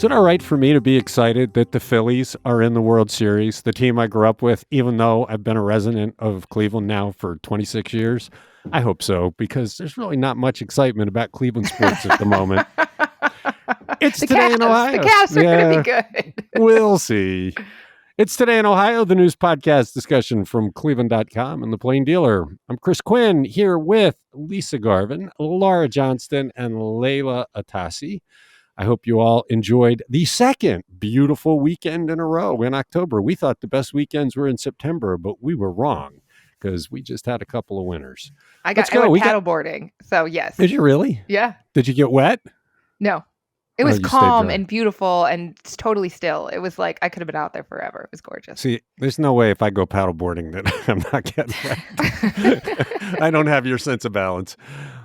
Is it all right for me to be excited that the Phillies are in the World Series, the team I grew up with, even though I've been a resident of Cleveland now for 26 years? I hope so, because there's really not much excitement about Cleveland sports at the moment. It's today in Ohio. The Cavs are going to be good. We'll see. It's Today in Ohio, the news podcast discussion from cleveland.com and the Plain Dealer. I'm Chris Quinn here with Lisa Garvin, Laura Johnston, and Layla Atassi. I hope you all enjoyed the second beautiful weekend in a row in October. We thought the best weekends were in September, but we were wrong because we just had a couple of winners. I went paddleboarding, so yes. Did you really? Yeah. Did you get wet? No. It was calm and beautiful and totally still. It was like I could have been out there forever. It was gorgeous. See, there's no way if I go paddleboarding that I'm not getting wet. I don't have your sense of balance.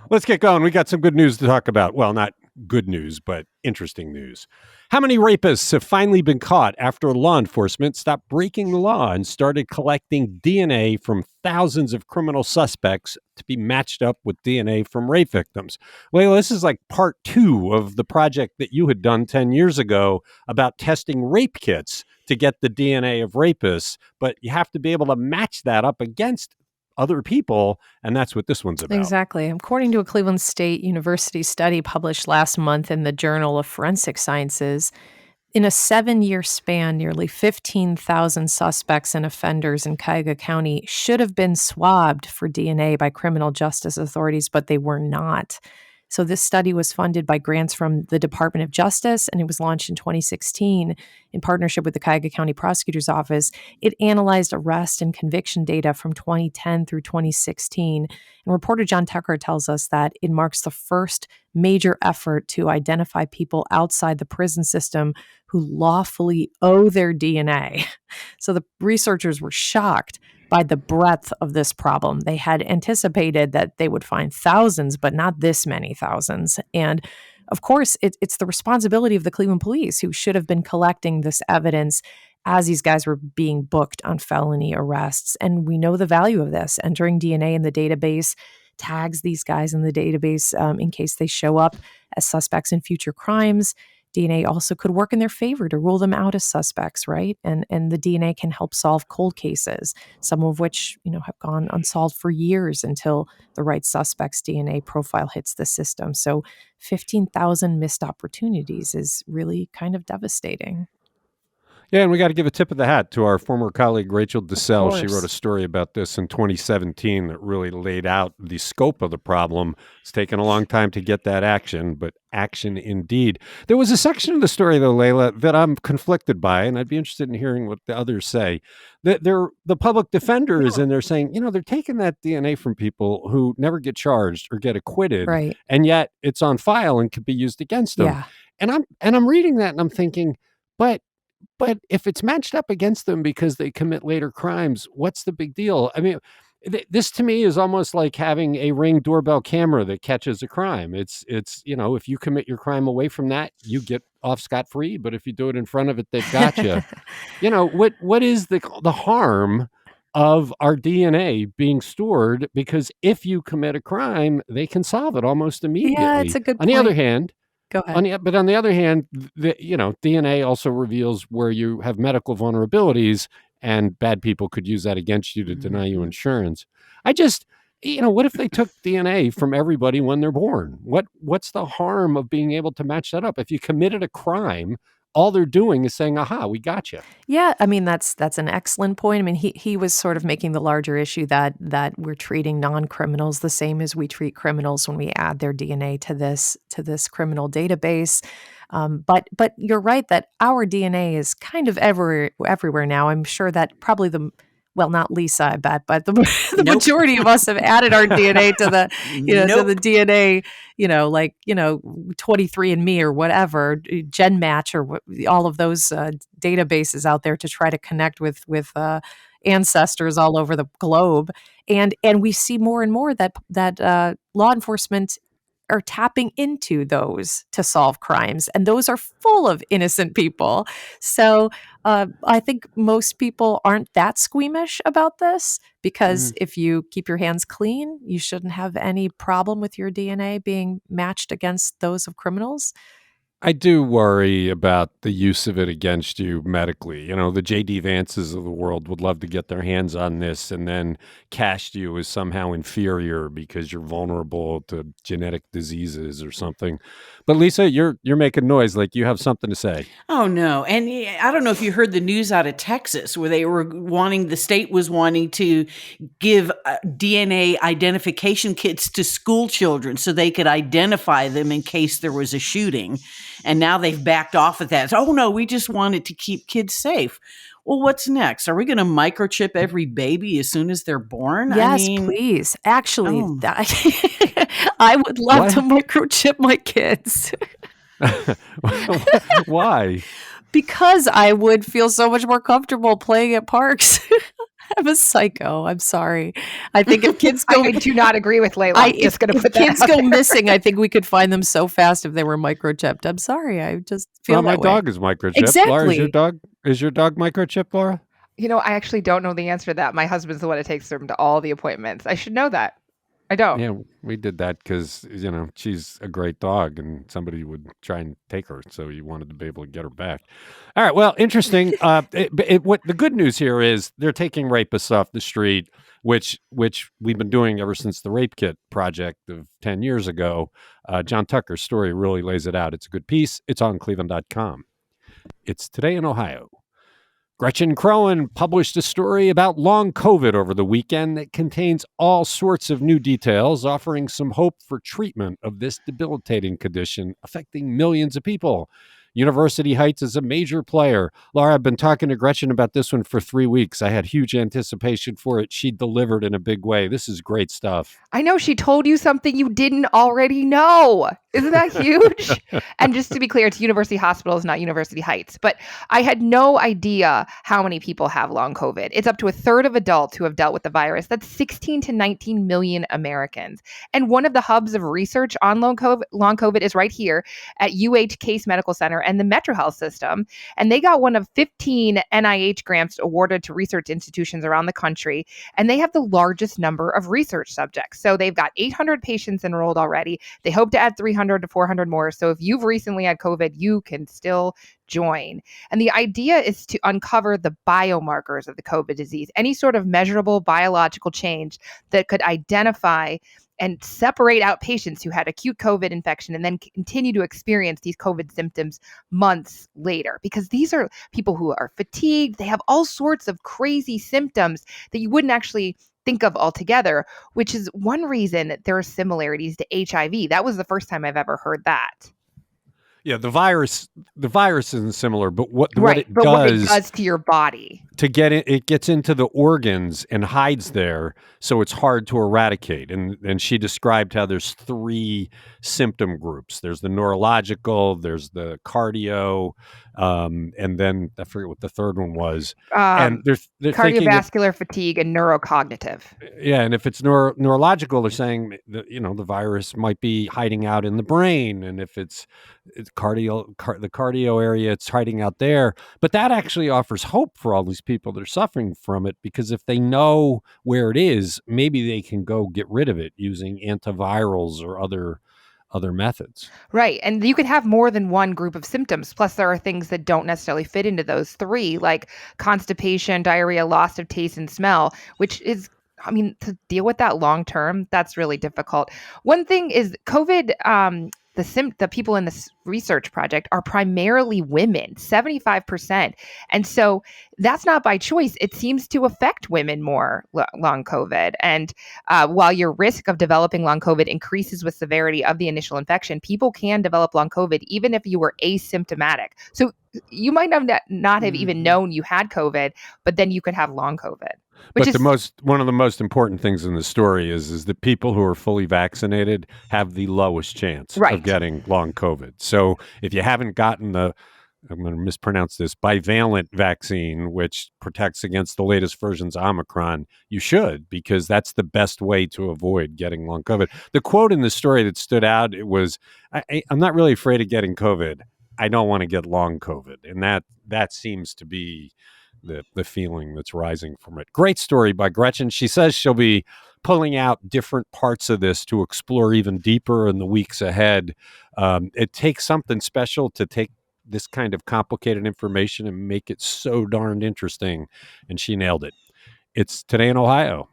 Let's get going. We got some good news to talk about. Well, not good news, but interesting news. How many rapists have finally been caught after law enforcement stopped breaking the law and started collecting DNA from thousands of criminal suspects to be matched up with DNA from rape victims? Layla, this is like part 2 of the project that you had done 10 years ago about testing rape kits to get the DNA of rapists, but you have to be able to match that up against other people, and that's what this one's about. Exactly. According to a Cleveland State University study published last month in the Journal of Forensic Sciences, in a 7-year span, nearly 15,000 suspects and offenders in Cuyahoga County should have been swabbed for DNA by criminal justice authorities, but they were not. So this study was funded by grants from the Department of Justice, and it was launched in 2016 in partnership with the Cuyahoga County Prosecutor's Office. It analyzed arrest and conviction data from 2010 through 2016. And reporter John Tucker tells us that it marks the first major effort to identify people outside the prison system who lawfully owe their DNA. So the researchers were shocked by the breadth of this problem. They had anticipated that they would find thousands, but not this many thousands. And of course, it's the responsibility of the Cleveland police, who should have been collecting this evidence as these guys were being booked on felony arrests. And we know the value of this. Entering DNA in the database tags these guys in the database in case they show up as suspects in future crimes. DNA also could work in their favor to rule them out as suspects, right? And the DNA can help solve cold cases, some of which, have gone unsolved for years until the right suspect's DNA profile hits the system. So 15,000 missed opportunities is really kind of devastating. Yeah, and we got to give a tip of the hat to our former colleague, Rachel DeSalle. She wrote a story about this in 2017 that really laid out the scope of the problem. It's taken a long time to get that action, but action indeed. There was a section of the story, though, Layla, that I'm conflicted by, and I'd be interested in hearing what the others say. The public defender is in there saying, they're taking that DNA from people who never get charged or get acquitted, right, and yet it's on file and could be used against them. Yeah. And I'm reading that and I'm thinking, But if it's matched up against them because they commit later crimes, what's the big deal? I mean, this to me is almost like having a Ring doorbell camera that catches a crime. It's if you commit your crime away from that, you get off scot-free. But if you do it in front of it, they've got you. What is the harm of our DNA being stored? Because if you commit a crime, they can solve it almost immediately. Yeah, it's a good On point. the other hand, Go ahead. But on the other hand, DNA also reveals where you have medical vulnerabilities, and bad people could use that against you to deny you insurance. I just, what if they took DNA from everybody when they're born? What's the harm of being able to match that up? If you committed a crime, all they're doing is saying, aha, we got you. Yeah, I mean, that's an excellent point. I mean, he was sort of making the larger issue that we're treating non-criminals the same as we treat criminals when we add their DNA to this criminal database. But you're right that our DNA is kind of everywhere now. I'm sure that probably not Lisa, I bet, but the majority of us have added our DNA to the, to the DNA, 23andMe or whatever, GenMatch or all of those databases out there to try to connect with ancestors all over the globe. And we see more and more that law enforcement are tapping into those to solve crimes. And those are full of innocent people. So I think most people aren't that squeamish about this because if you keep your hands clean, you shouldn't have any problem with your DNA being matched against those of criminals. I do worry about the use of it against you medically. The J.D. Vances of the world would love to get their hands on this and then cast you as somehow inferior because you're vulnerable to genetic diseases or something. But Lisa, you're making noise like you have something to say. Oh, no. And I don't know if you heard the news out of Texas where the state was wanting to give DNA identification kits to school children so they could identify them in case there was a shooting. And now they've backed off of that. Oh, no, we just wanted to keep kids safe. Well, what's next? Are we going to microchip every baby as soon as they're born? Yes, please. Actually, I would love to microchip my kids. Why? Because I would feel so much more comfortable playing at parks. I'm a psycho. I'm sorry. I think if kids go, I do not agree with Layla. If kids go missing, I think we could find them so fast if they were microchipped. I'm sorry. I just feel my dog is microchipped. Exactly. Laura, is your dog microchipped, Laura? I actually don't know the answer to that. My husband's the one that takes them to all the appointments. I should know that. I don't. Yeah, we did that because, she's a great dog and somebody would try and take her. So you wanted to be able to get her back. All right. Well, interesting. What the good news here is they're taking rapists off the street, which we've been doing ever since the Rape Kit project of 10 years ago. John Tucker's story really lays it out. It's a good piece. It's on cleveland.com. It's Today in Ohio. Gretchen Crowan published a story about long COVID over the weekend that contains all sorts of new details, offering some hope for treatment of this debilitating condition affecting millions of people. University Heights is a major player. Laura, I've been talking to Gretchen about this one for 3 weeks. I had huge anticipation for it. She delivered in a big way. This is great stuff. I know she told you something you didn't already know. Isn't that huge? And just to be clear, it's University Hospitals, not University Heights. But I had no idea how many people have long COVID. It's up to a third of adults who have dealt with the virus. That's 16 to 19 million Americans. And one of the hubs of research on long COVID is right here at UH Case Medical Center and the Metro Health System. And they got one of 15 NIH grants awarded to research institutions around the country. And they have the largest number of research subjects. So they've got 800 patients enrolled already. They hope to add 300 to 400 more. So if you've recently had COVID, you can still join. And the idea is to uncover the biomarkers of the COVID disease, any sort of measurable biological change that could identify and separate out patients who had acute COVID infection and then continue to experience these COVID symptoms months later. Because these are people who are fatigued. They have all sorts of crazy symptoms that you wouldn't actually think of altogether, which is one reason there are similarities to HIV. That was the first time I've ever heard that. Yeah, the virus isn't similar, but what it does to your body to get it gets into the organs and hides there, so it's hard to eradicate. And she described how there's 3 symptom groups. There's the neurological, there's the cardio, and then I forget what the third one was. And they're cardiovascular, fatigue, and neurocognitive. Yeah, and if it's neurological, they're saying that, the virus might be hiding out in the brain, and if it's the cardio area, it's hiding out there. But that actually offers hope for all these people that are suffering from it, because if they know where it is, maybe they can go get rid of it using antivirals or other methods. Right. And you could have more than one group of symptoms. Plus, there are things that don't necessarily fit into those 3, like constipation, diarrhea, loss of taste and smell, which is, to deal with that long term, that's really difficult. One thing is COVID, the people in this research project are primarily women, 75%. And so that's not by choice. It seems to affect women more, long COVID. And while your risk of developing long COVID increases with severity of the initial infection, people can develop long COVID even if you were asymptomatic. So you might not have even known you had COVID, but then you could have long COVID. But one of the most important things in the story is that people who are fully vaccinated have the lowest chance of getting long COVID. So if you haven't gotten I'm going to mispronounce this, bivalent vaccine, which protects against the latest versions of Omicron, you should, because that's the best way to avoid getting long COVID. The quote in the story that stood out, it was, I'm not really afraid of getting COVID. I don't want to get long COVID. And that seems to be the feeling that's rising from it. Great story by Gretchen. She says she'll be pulling out different parts of this to explore even deeper in the weeks ahead. It takes something special to take this kind of complicated information and make it so darned interesting. And she nailed it. It's Today in Ohio.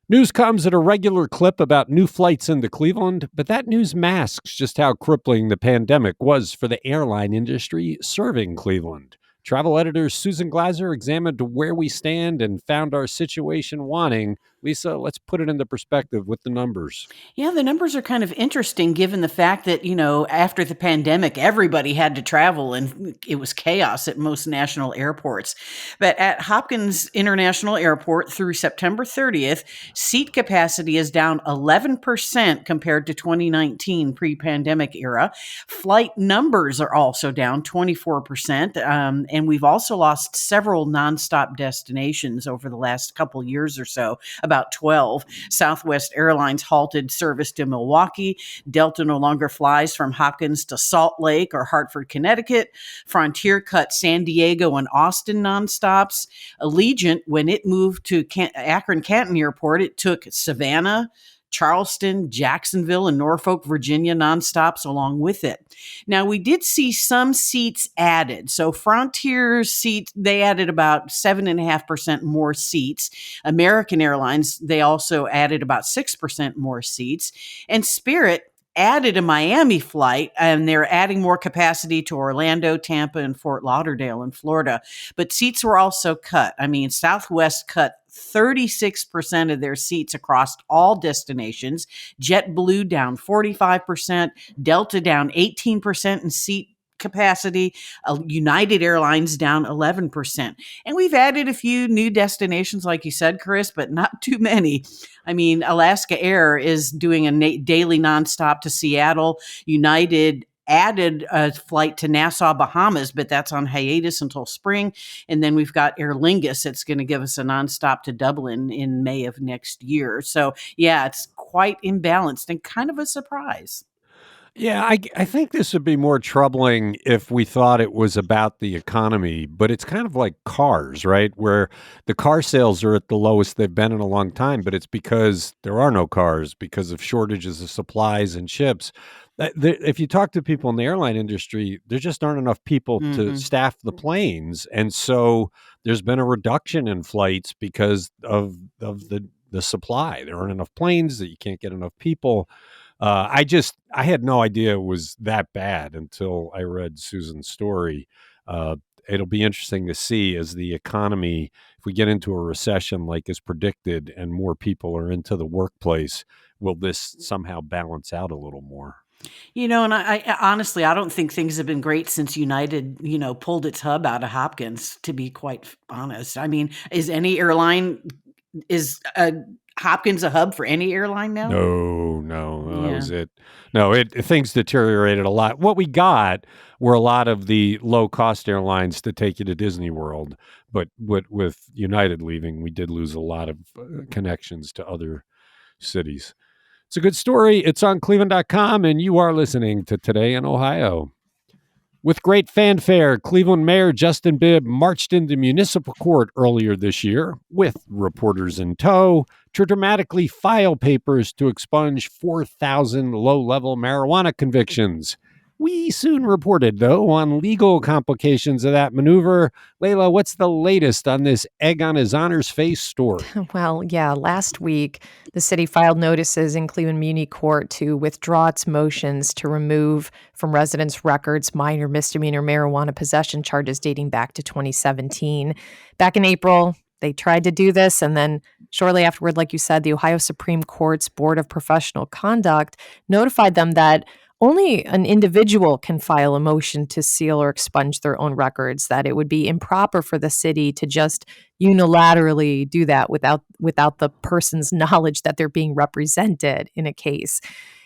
News comes at a regular clip about new flights into Cleveland, but that news masks just how crippling the pandemic was for the airline industry serving Cleveland. Travel editor Susan Glaser examined where we stand and found our situation wanting. Lisa, let's put it into perspective with the numbers. Yeah, the numbers are kind of interesting given the fact that, after the pandemic, everybody had to travel and it was chaos at most national airports. But at Hopkins International Airport through September 30th, seat capacity is down 11% compared to 2019 pre-pandemic era. Flight numbers are also down 24%. And we've also lost several nonstop destinations over the last couple years or so, about 12. Southwest Airlines halted service to Milwaukee. Delta no longer flies from Hopkins to Salt Lake or Hartford, Connecticut. Frontier cut San Diego and Austin nonstops. Allegiant, when it moved to Akron-Canton Airport, it took Savannah, Charleston, Jacksonville, and Norfolk, Virginia nonstops along with it. Now, we did see some seats added. So Frontier's seats, they added about 7.5% more seats. American Airlines, they also added about 6% more seats. And Spirit added a Miami flight, and they're adding more capacity to Orlando, Tampa, and Fort Lauderdale in Florida. But seats were also cut. Southwest cut 36% of their seats across all destinations. JetBlue down 45%, Delta down 18% in seat capacity, United Airlines down 11%. And we've added a few new destinations, like you said, Chris, but not too many. Alaska Air is doing a daily nonstop to Seattle. United added a flight to Nassau, Bahamas, but that's on hiatus until spring. And then we've got Aer Lingus that's going to give us a nonstop to Dublin in May of next year. So, yeah, it's quite imbalanced and kind of a surprise. Yeah, I think this would be more troubling if we thought it was about the economy, but it's kind of like cars, right? Where the car sales are at the lowest they've been in a long time, but it's because there are no cars because of shortages of supplies and chips. If you talk to people in the airline industry, there just aren't enough people to staff the planes. And so there's been a reduction in flights because of the supply. There aren't enough planes, that you can't get enough people. I had no idea it was that bad until I read Susan's story. It'll be interesting to see as the economy, if we get into a recession like is predicted and more people are into the workplace, will this somehow balance out a little more? And I honestly, I don't think things have been great since United, pulled its hub out of Hopkins, to be quite honest. Is Hopkins a hub for any airline now? No, that was it. No, things deteriorated a lot. What we got were a lot of the low-cost airlines to take you to Disney World, but with United leaving, we did lose a lot of connections to other cities. It's a good story. It's on cleveland.com, and you are listening to Today in Ohio. With great fanfare, Cleveland Mayor Justin Bibb marched into municipal court earlier this year with reporters in tow to dramatically file papers to expunge 4,000 low-level marijuana convictions. We soon reported, though, on legal complications of that maneuver. Layla, what's the latest on this egg on his honor's face story? Well, yeah, last week, the city filed notices in Cleveland Muni Court to withdraw its motions to remove from residents' records minor misdemeanor marijuana possession charges dating back to 2017. Back in April, they tried to do this, and then shortly afterward, like you said, the Ohio Supreme Court's Board of Professional Conduct notified them that only an individual can file a motion to seal or expunge their own records, that it would be improper for the city to just unilaterally do that without the person's knowledge that they're being represented in a case.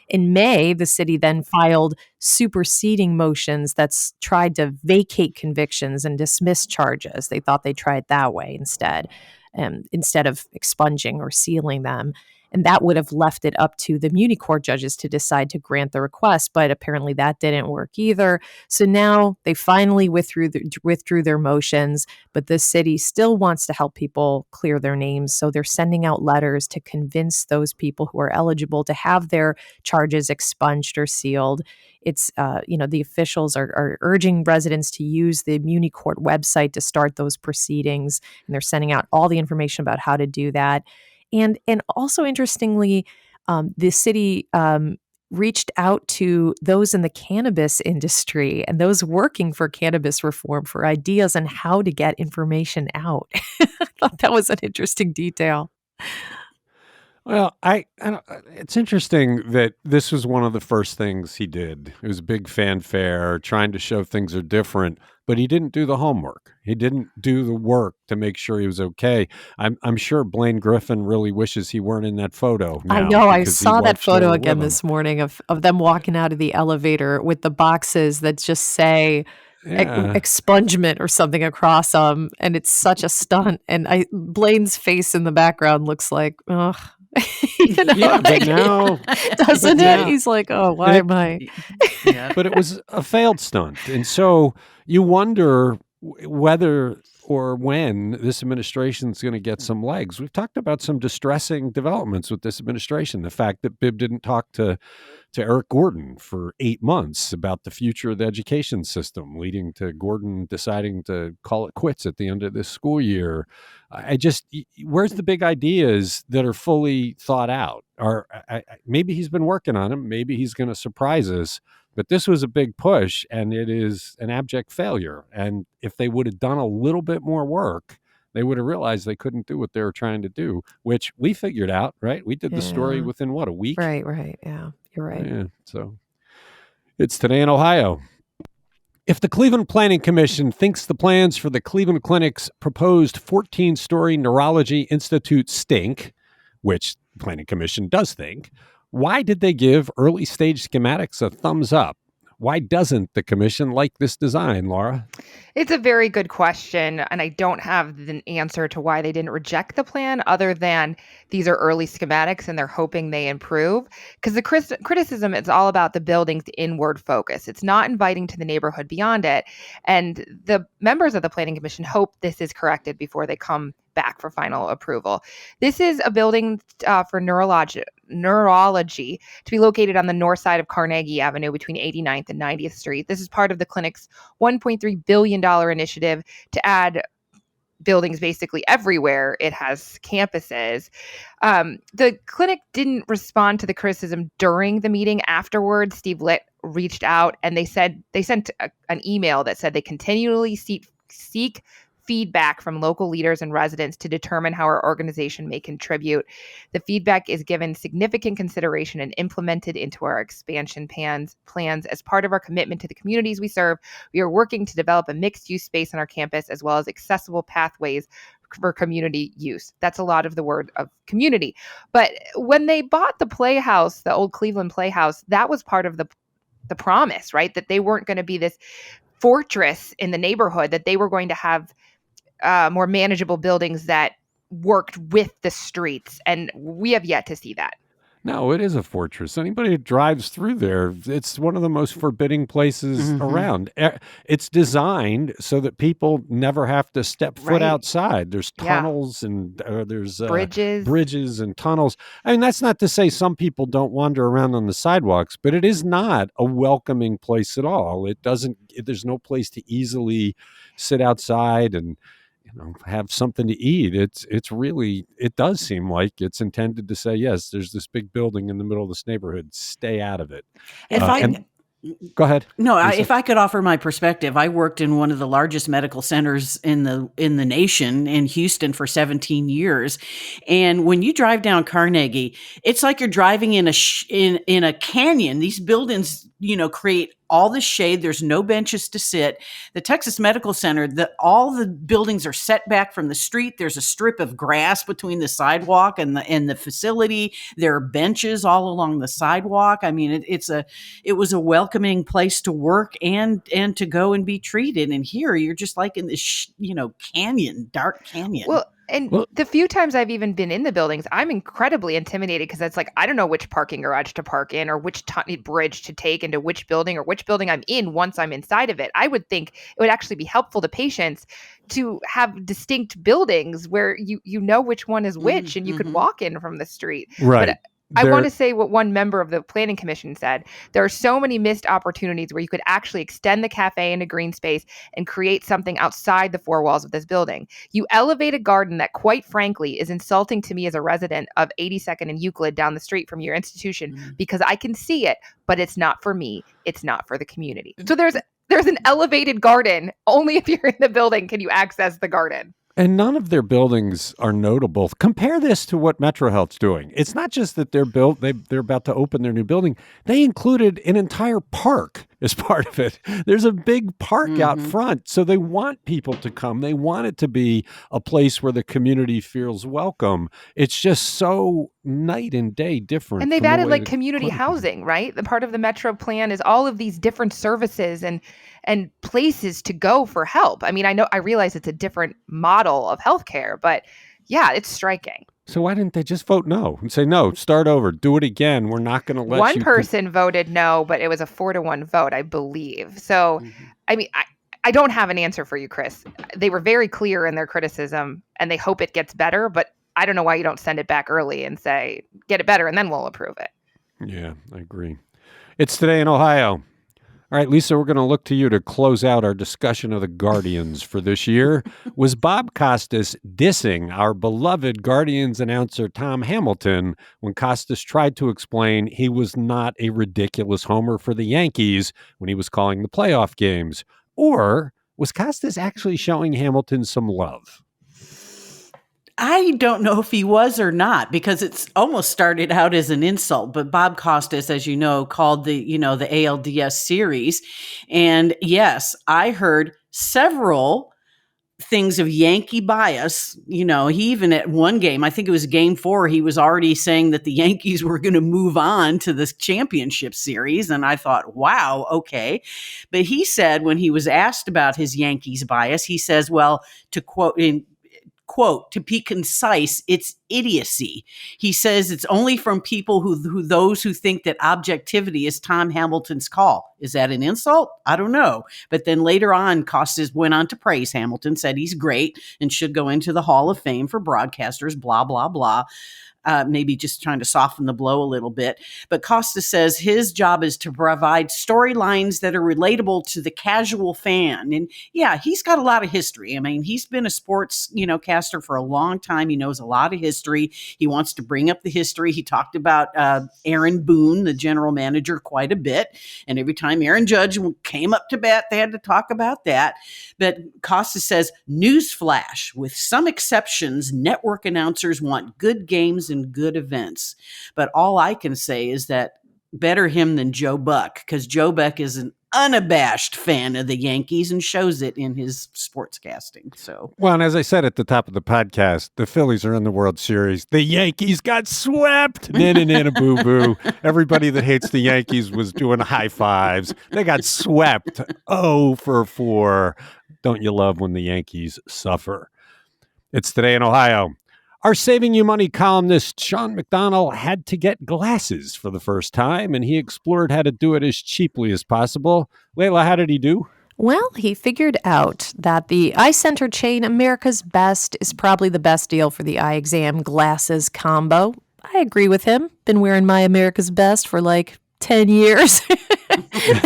In May, the city then filed superseding motions that's tried to vacate convictions and dismiss charges. They thought they'd try it that way instead of expunging or sealing them. And that would have left it up to the Muni Court judges to decide to grant the request. But apparently that didn't work either. So now they finally withdrew their motions, but the city still wants to help people clear their names. So they're sending out letters to convince those people who are eligible to have their charges expunged or sealed. It's, the officials are urging residents to use the Muni Court website to start those proceedings. And they're sending out all the information about how to do that. And also, interestingly, the city reached out to those in the cannabis industry and those working for cannabis reform for ideas on how to get information out. I thought that was an interesting detail. Well, it's interesting that this was one of the first things he did. It was a big fanfare, trying to show things are different, but he didn't do the homework. He didn't do the work to make sure he was okay. I'm sure Blaine Griffin really wishes he weren't in that photo now. I know. I because he saw that watched photo over again with this morning of them walking out of the elevator with the boxes that just say him. Yeah. expungement or something across them, and it's such a stunt. And Blaine's face in the background looks like, ugh. Yeah, but now, doesn't now- it? He's like, oh, why am I? Yeah. but it was a failed stunt. And so you wonder whether or when this administration is going to get some legs. We've talked about some distressing developments with this administration. The fact that Bibb didn't talk to Eric Gordon for 8 months about the future of the education system, leading to Gordon deciding to call it quits at the end of this school year. Where's the big ideas that are fully thought out? Or maybe he's been working on them. Maybe he's going to surprise us. But this was a big push, and it is an abject failure. And if they would have done a little bit more work, they would have realized they couldn't do what they were trying to do, which we figured out, right? We did the story Yeah. within, a week? Right. Yeah, you're right. Yeah, so it's Today in Ohio. If the Cleveland Planning Commission thinks the plans for the Cleveland Clinic's proposed 14-story neurology institute stink, which the Planning Commission does think, why did they give early stage schematics a thumbs up? Why doesn't the commission like this design, Laura? It's a very good question, and I don't have an answer to why they didn't reject the plan other than these are early schematics and they're hoping they improve. Because the criticism is all about the building's inward focus. It's not inviting to the neighborhood beyond it. And the members of the Planning Commission hope this is corrected before they come back for final approval. This is a building for neurology to be located on the north side of Carnegie Avenue between 89th and 90th Street. This is part of the clinic's $1.3 billion initiative to add buildings basically everywhere it has campuses. The clinic didn't respond to the criticism during the meeting. Afterwards, Steve Litt reached out and they sent an email that said they continually seek feedback from local leaders and residents to determine how our organization may contribute. The feedback is given significant consideration and implemented into our expansion plans. As part of our commitment to the communities we serve, we are working to develop a mixed-use space on our campus as well as accessible pathways for community use. That's a lot of the word of community. But when they bought the Playhouse, the old Cleveland Playhouse, that was part of the promise, right? That they weren't going to be this fortress in the neighborhood, that they were going to have more manageable buildings that worked with the streets. And we have yet to see that. No, it is a fortress. Anybody who drives through there, it's one of the most forbidding places around. It's designed so that people never have to step foot outside. There's tunnels and there's bridges and tunnels. I mean, that's not to say some people don't wander around on the sidewalks, but it is not a welcoming place at all. There's no place to easily sit outside and have something to eat. It does seem like it's intended to say, yes, there's this big building in the middle of this neighborhood. Stay out of it. Go ahead. No, if I could offer my perspective, I worked in one of the largest medical centers in the nation in Houston for 17 years. And when you drive down Carnegie, it's like you're driving in a canyon. These buildings, create all the shade. There's no benches to sit. The Texas Medical Center, all the buildings are set back from the street. There's a strip of grass between the sidewalk and the facility. There are benches all along the sidewalk. I mean, it was a welcoming place to work and to go and be treated. And here you're just like in this, canyon, dark canyon. Well, And Well- the few times I've even been in the buildings, I'm incredibly intimidated because it's like, I don't know which parking garage to park in or which bridge to take into which building or which building I'm in once I'm inside of it. I would think it would actually be helpful to patients to have distinct buildings where you know which one is which and you could walk in from the street. Right. But I want to say what one member of the planning commission said. There are so many missed opportunities where you could actually extend the cafe into green space and create something outside the four walls of this building. You elevate a garden that, quite frankly, is insulting to me as a resident of 82nd and Euclid down the street from your institution because I can see it, but it's not for me. It's not for the community. So there's an elevated garden. Only if you're in the building can you access the garden. And none of their buildings are notable. Compare this to what MetroHealth's doing. It's not just that they're about to open their new building. They included an entire park as part of it. There's a big park out front. So they want people to come. They want it to be a place where the community feels welcome. It's just so night and day different. And they've added like community housing, right? The part of the Metro plan is all of these different services and places to go for help. I mean, I realize it's a different model of healthcare, but yeah, it's striking. So why didn't they just vote no and say, no, start over, do it again? We're not going to let One person voted no, but it was a 4-1 vote, I believe. So, I mean, I don't have an answer for you, Chris. They were very clear in their criticism and they hope it gets better, but I don't know why you don't send it back early and say, get it better, and then we'll approve it. Yeah, I agree. It's Today in Ohio. All right, Lisa, we're going to look to you to close out our discussion of the Guardians for this year. Was Bob Costas dissing our beloved Guardians announcer Tom Hamilton when Costas tried to explain he was not a ridiculous homer for the Yankees when he was calling the playoff games? Or was Costas actually showing Hamilton some love? I don't know if he was or not, because it's almost started out as an insult. But Bob Costas, as you know, called the ALDS series. And yes, I heard several things of Yankee bias. He even at one game, I think it was game 4, he was already saying that the Yankees were going to move on to this championship series. And I thought, wow, okay. But he said, when he was asked about his Yankees bias, he says, well, to quote, to be concise, it's idiocy. He says it's only from people those who think that objectivity is Tom Hamilton's call. Is that an insult? I don't know. But then later on, Costas went on to praise Hamilton, said he's great and should go into the Hall of Fame for broadcasters, blah, blah, blah. Maybe just trying to soften the blow a little bit. But Costas says his job is to provide storylines that are relatable to the casual fan. And yeah, he's got a lot of history. I mean, he's been a sports, caster for a long time. He knows a lot of history. He wants to bring up the history. He talked about Aaron Boone, the general manager, quite a bit. And every time Aaron Judge came up to bat, they had to talk about that. But Costas says, newsflash, with some exceptions, network announcers want good games and good events. But all I can say is that better him than Joe Buck, because Joe Buck is an unabashed fan of the Yankees and shows it in his sportscasting. So, well, and as I said at the top of the podcast, the Phillies are in the World Series. The Yankees got swept. Nana boo boo. Everybody that hates the Yankees was doing high fives. They got swept. 0-4. Don't you love when the Yankees suffer? It's Today in Ohio. Our Saving You Money columnist, Sean McDonnell, had to get glasses for the first time, and he explored how to do it as cheaply as possible. Layla, how did he do? Well, he figured out that the eye center chain America's Best is probably the best deal for the eye exam glasses combo. I agree with him. Been wearing my America's Best for like 10 years.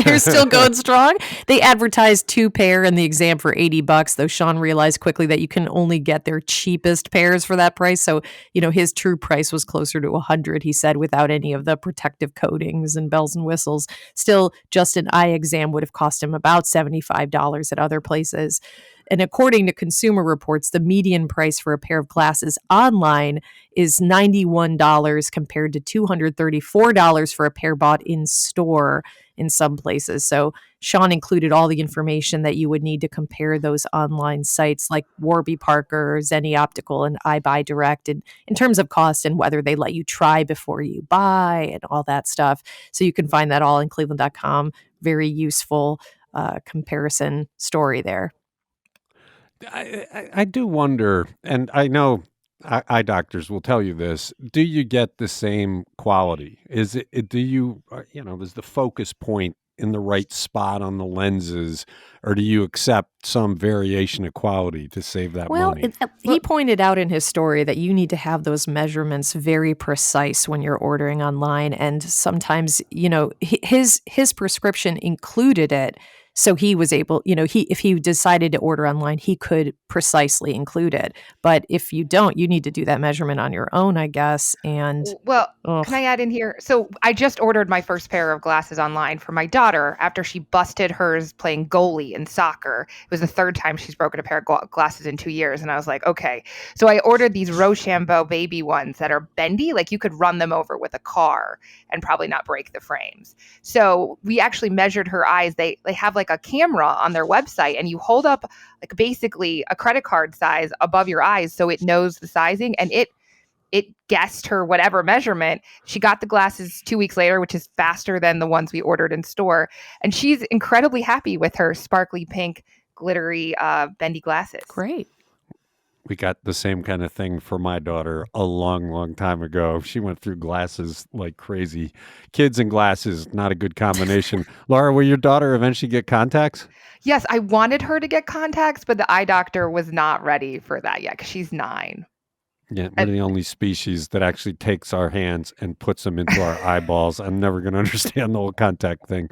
They're still going strong. They advertised 2 pair in the exam for $80, though Sean realized quickly that you can only get their cheapest pairs for that price. So, his true price was closer to $100, he said, without any of the protective coatings and bells and whistles. Still, just an eye exam would have cost him about $75 at other places. And according to Consumer Reports, the median price for a pair of glasses online is $91 compared to $234 for a pair bought in store in some places. So Sean included all the information that you would need to compare those online sites like Warby Parker, Zenni Optical, and iBuy Direct in terms of cost and whether they let you try before you buy and all that stuff. So you can find that all in cleveland.com. Very useful comparison story there. I do wonder, and I know eye doctors will tell you this. Do you get the same quality? Is it? Do you? Is the focus point in the right spot on the lenses, or do you accept some variation of quality to save that Well, money? he pointed out in his story that you need to have those measurements very precise when you're ordering online, and sometimes, his prescription included it, so he was able, if he decided to order online, he could precisely include it. But if you don't, you need to do that measurement on your own, I guess. And Well, ugh, can I add in here? So I just ordered my first pair of glasses online for my daughter after she busted hers playing goalie in soccer. It was the third time she's broken a pair of glasses in 2 years. And I was like, okay. So I ordered these Rochambeau baby ones that are bendy. Like you could run them over with a car and probably not break the frames. So we actually measured her eyes. They have like a camera on their website, and you hold up like basically a credit card size above your eyes so it knows the sizing, and it guessed her whatever measurement. She got the glasses 2 weeks later, which is faster than the ones we ordered in store. And she's incredibly happy with her sparkly pink, glittery, bendy glasses. great. We got the same kind of thing for my daughter a long, long time ago. She went through glasses like crazy. Kids and glasses, not a good combination. Laura, will your daughter eventually get contacts? Yes, I wanted her to get contacts, but the eye doctor was not ready for that yet because she's 9. Yeah, we're the only species that actually takes our hands and puts them into our eyeballs. I'm never going to understand the whole contact thing.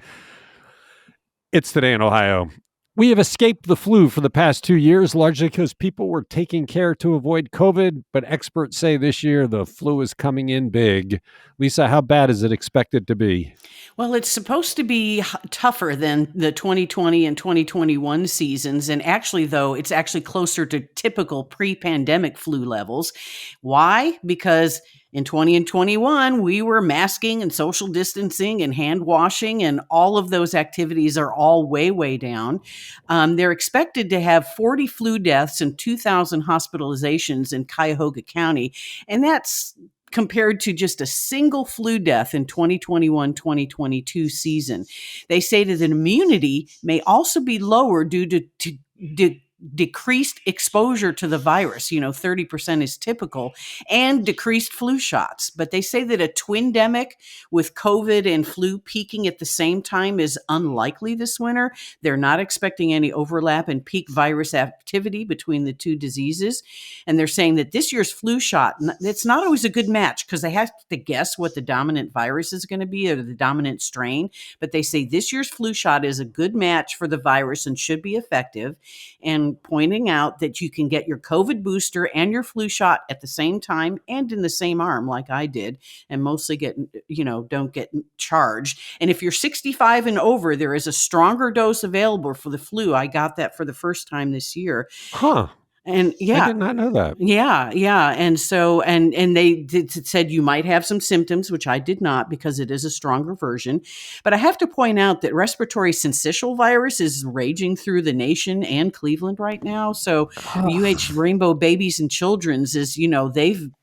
It's Today in Ohio. We have escaped the flu for the past 2 years, largely because people were taking care to avoid COVID, but experts say this year the flu is coming in big. Lisa, how bad is it expected to be? Well, it's supposed to be tougher than the 2020 and 2021 seasons. And actually, though, it's actually closer to typical pre-pandemic flu levels. Why? Because in 20 and 21, we were masking and social distancing and hand washing, and all of those activities are all way, way down. They're expected to have 40 flu deaths and 2,000 hospitalizations in Cuyahoga County. And that's compared to just a single flu death in 2021-2022 season. They say that immunity may also be lower due to decreased exposure to the virus, 30% is typical, and decreased flu shots. But they say that a twindemic with COVID and flu peaking at the same time is unlikely this winter. They're not expecting any overlap in peak virus activity between the two diseases. And they're saying that this year's flu shot, it's not always a good match because they have to guess what the dominant virus is going to be or the dominant strain. But they say this year's flu shot is a good match for the virus and should be effective. And pointing out that you can get your COVID booster and your flu shot at the same time and in the same arm, like I did, and mostly don't get charged. And if you're 65 and over, there is a stronger dose available for the flu. I got that for the first time this year. Huh. And I did not know that. Yeah. And so, and they said you might have some symptoms, which I did not because it is a stronger version. But I have to point out that respiratory syncytial virus is raging through the nation and Cleveland right now. So UH Rainbow Babies and Children's is,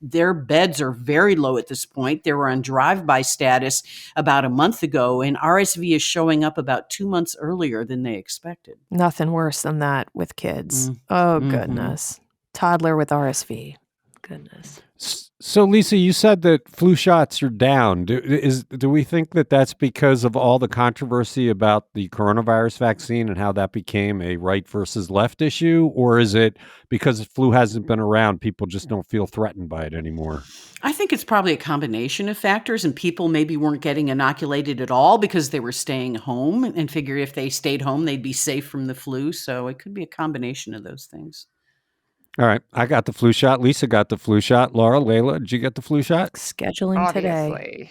their beds are very low at this point. They were on drive-by status about a month ago, and RSV is showing up about 2 months earlier than they expected. Nothing worse than that with kids. Oh, goodness. Toddler with RSV. Goodness. So, Lisa, you said that flu shots are down. Do we think that that's because of all the controversy about the coronavirus vaccine and how that became a right versus left issue? Or is it because flu hasn't been around, people just don't feel threatened by it anymore? I think it's probably a combination of factors, and people maybe weren't getting inoculated at all because they were staying home and figured if they stayed home, they'd be safe from the flu. So it could be a combination of those things. All right. I got the flu shot. Lisa got the flu shot. Laura, Layla, did you get the flu shot? Scheduling today. Obviously.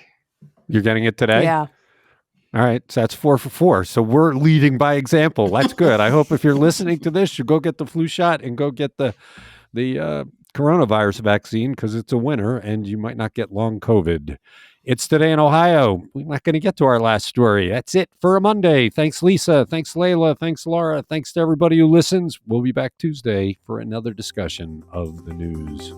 You're getting it today? Yeah. All right. So that's 4 for 4. So we're leading by example. That's good. I hope if you're listening to this, you go get the flu shot and go get the coronavirus vaccine because it's a winter and you might not get long COVID. It's Today in Ohio. We're not going to get to our last story. That's it for a Monday. Thanks, Lisa. Thanks, Layla. Thanks, Laura. Thanks to everybody who listens. We'll be back Tuesday for another discussion of the news.